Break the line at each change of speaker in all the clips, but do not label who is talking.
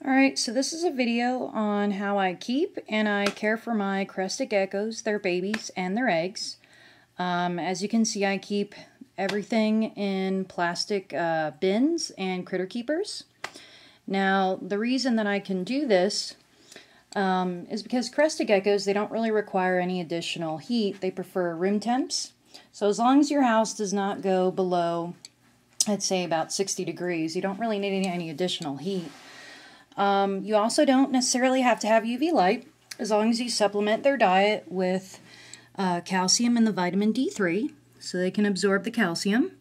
Alright, so this is a video on how I keep and I care for my crested geckos, their babies, and their eggs. As you can see, I keep everything in plastic bins and critter keepers. Now, the reason that I can do this is because crested geckos, they don't really require any additional heat. They prefer room temps. So as long as your house does not go below, I'd say about 60 degrees, you don't really need any additional heat. You also don't necessarily have to have UV light as long as you supplement their diet with calcium and the vitamin D3 so they can absorb the calcium.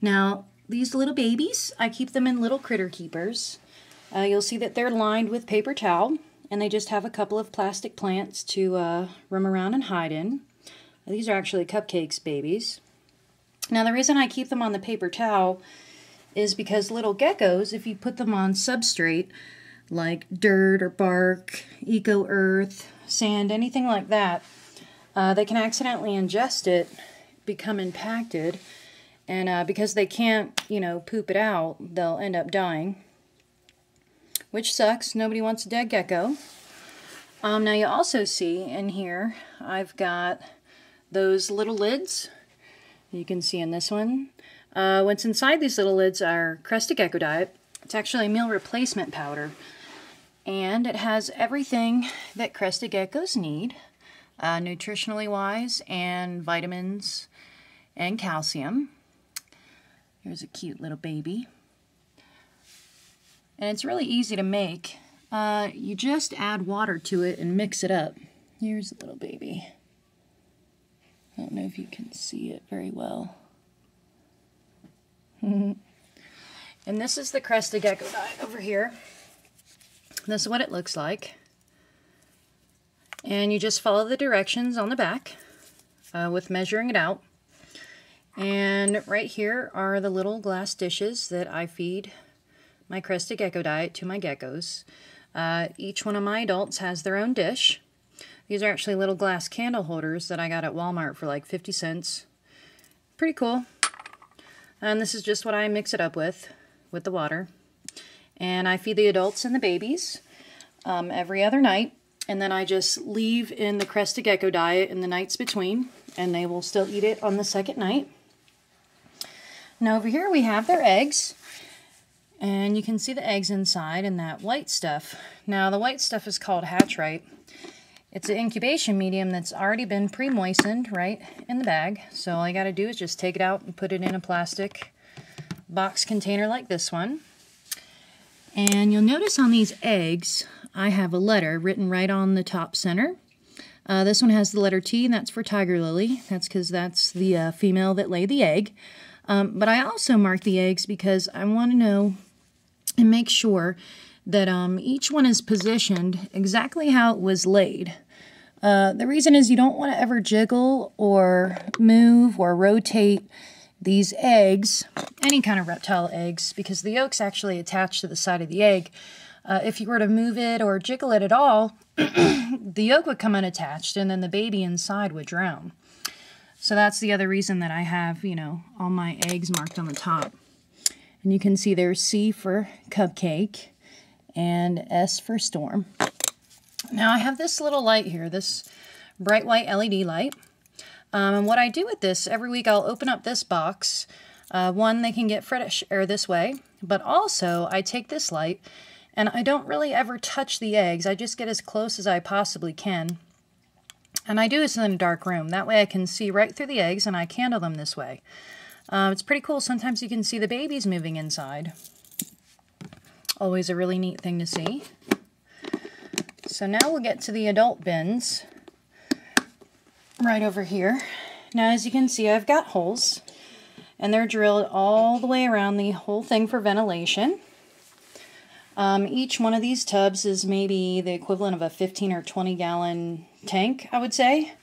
Now, these little babies, I keep them in little critter keepers. You'll see that they're lined with paper towel, and they just have a couple of plastic plants to roam around and hide in. These are actually cupcakes babies. Now, the reason I keep them on the paper towel is because little geckos, if you put them on substrate like dirt or bark, eco earth, sand, anything like that, they can accidentally ingest it, become impacted, and because they can't, poop it out, they'll end up dying, which sucks. Nobody wants a dead gecko. Now you also see in here, I've got those little lids. You can see in this one. What's inside these little lids are Crested Gecko diet. It's actually a meal replacement powder. And it has everything that Crested Geckos need, nutritionally wise, and vitamins and calcium. Here's a cute little baby. And it's really easy to make. You just add water to it and mix it up. Here's a little baby. I don't know if you can see it very well. And this is the Crested Gecko diet over here. This is what it looks like. And you just follow the directions on the back with measuring it out. And right here are the little glass dishes that I feed my Crested Gecko diet to my geckos. Each one of my adults has their own dish. These are actually little glass candle holders that I got at Walmart for like 50 cents. Pretty cool. And this is just what I mix it up with the water. And I feed the adults and the babies every other night. And then I just leave in the Crested Gecko diet in the nights between, and they will still eat it on the second night. Now over here we have their eggs. And you can see the eggs inside and that white stuff. Now the white stuff is called hatchite. It's an incubation medium that's already been pre-moistened right in the bag. So all you got to do is just take it out and put it in a plastic box container like this one. And you'll notice on these eggs, I have a letter written right on the top center. This one has the letter T, and that's for tiger lily. That's because that's the female that laid the egg. But I also mark the eggs because I want to know and make sure that each one is positioned exactly how it was laid. The reason is you don't want to ever jiggle or move or rotate these eggs, any kind of reptile eggs, because the yolk's actually attached to the side of the egg. If you were to move it or jiggle it at all, the yolk would come unattached and then the baby inside would drown. So that's the other reason that I have, all my eggs marked on the top. And you can see there's C for cupcake and S for storm. Now I have this little light here, this bright white LED light. And what I do with this, every week I'll open up this box. One, they can get fresh air this way, but also I take this light and I don't really ever touch the eggs. I just get as close as I possibly can. And I do this in a dark room. That way I can see right through the eggs and I candle them this way. It's pretty cool. Sometimes you can see the babies moving inside. Always a really neat thing to see. So now we'll get to the adult bins right over here. Now as you can see, I've got holes and they're drilled all the way around the whole thing for ventilation. Each one of these tubs is maybe the equivalent of a 15 or 20 gallon tank, I would say.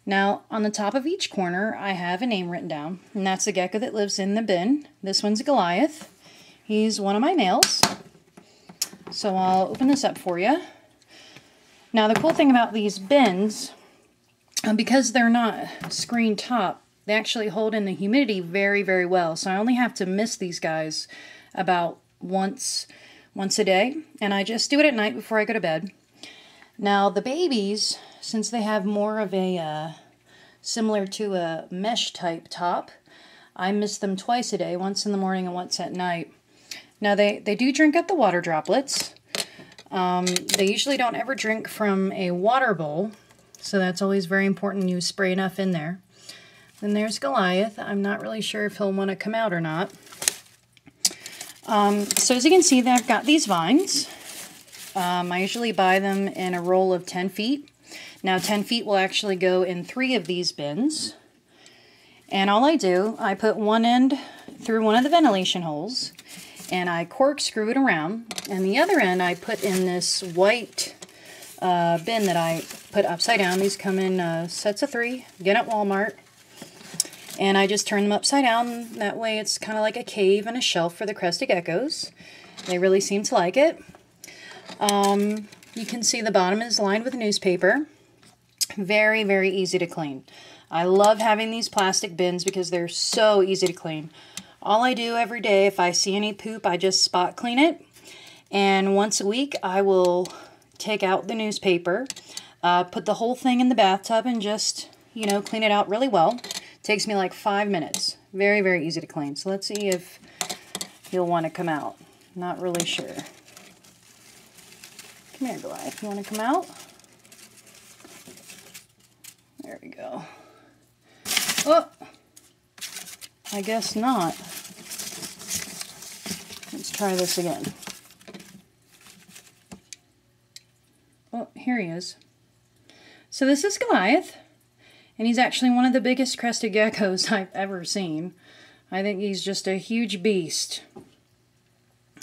Now on the top of each corner I have a name written down, and that's the gecko that lives in the bin. This one's Goliath. He's one of my males. So I'll open this up for you. Now the cool thing about these bins, because they're not screen top, they actually hold in the humidity very, very well. So I only have to mist these guys about once once a day, and I just do it at night before I go to bed. Now the babies, since they have more of a similar to a mesh type top, I mist them twice a day, once in the morning and once at night. Now they do drink up the water droplets. They usually don't ever drink from a water bowl, so that's always very important. You spray enough in there. Then there's Goliath. I'm not really sure if he'll want to come out or not. So as you can see, I've got these vines. I usually buy them in a roll of 10 feet. Now 10 feet will actually go in 3 of these bins. And all I do, I put one end through one of the ventilation holes, and I corkscrew it around, and the other end I put in this white bin that I put upside down. These come in sets of 3, get at Walmart, and I just turn them upside down. That way it's kind of like a cave and a shelf for the Crested Geckos. They really seem to like it. You can see the bottom is lined with newspaper. Very, very easy to clean. I love having these plastic bins because they're so easy to clean. All I do every day, if I see any poop, I just spot clean it. And once a week, I will take out the newspaper, put the whole thing in the bathtub, and just, you know, clean it out really well. It takes me like 5 minutes. Very, very easy to clean. So let's see if he'll want to come out. Not really sure. Come here, Goliath. You want to come out? There we go. Oh, I guess not. Let's try this again. Oh, here he is. So this is Goliath, and he's actually one of the biggest crested geckos I've ever seen. I think he's just a huge beast.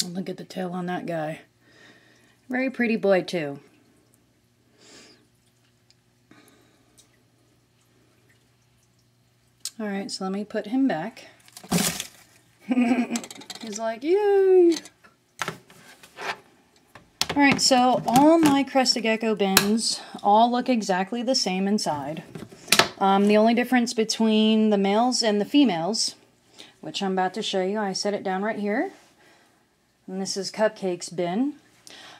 Look at the tail on that guy. Very pretty boy, too. Alright, so let me put him back. He's like, yay! Alright, so all my Crested Gecko bins all look exactly the same inside. The only difference between the males and the females, which I'm about to show you, I set it down right here. And this is Cupcake's bin.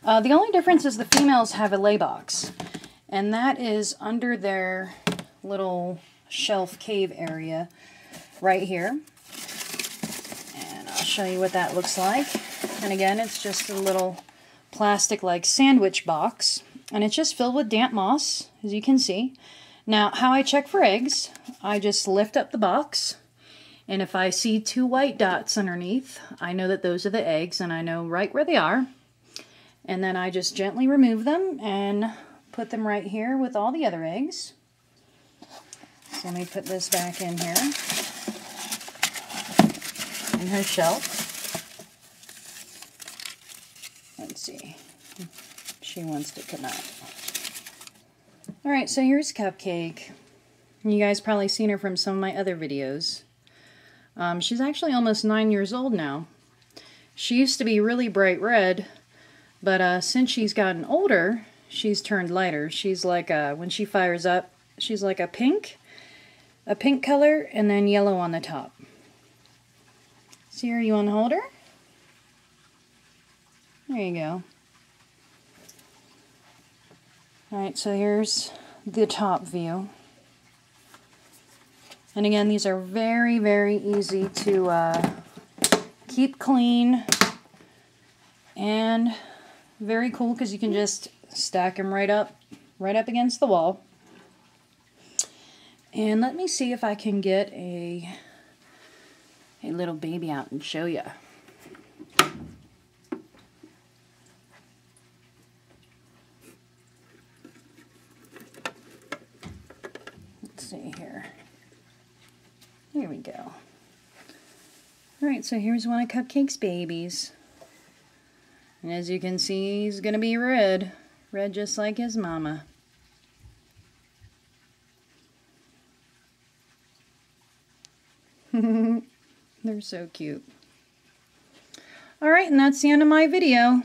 The only difference is the females have a lay box, and that is under their little shelf cave area right here. And I'll show you what that looks like. And again, it's just a little plastic like sandwich box, and it's just filled with damp moss, as you can see. Now, how I check for eggs, I just lift up the box, and if I see 2 white dots underneath, I know that those are the eggs, and I know right where they are. And then I just gently remove them and put them right here with all the other eggs. So let me put this back in here, in her shelf. Let's see, she wants to come out. Alright, so here's Cupcake. You guys probably seen her from some of my other videos. She's actually almost 9 years old now. She used to be really bright red, but since she's gotten older, she's turned lighter. She's like, when she fires up, she's like a pink color, and then yellow on the top. See her? You want to hold her? There you go. Alright, so here's the top view. And again, these are very, very easy to keep clean, and very cool because you can just stack them right up against the wall. And let me see if I can get a little baby out and show you. Let's see here. Here we go. Alright, so here's one of Cupcake's babies. And as you can see, he's gonna be red. Red just like his mama. They're so cute. Alright, and that's the end of my video.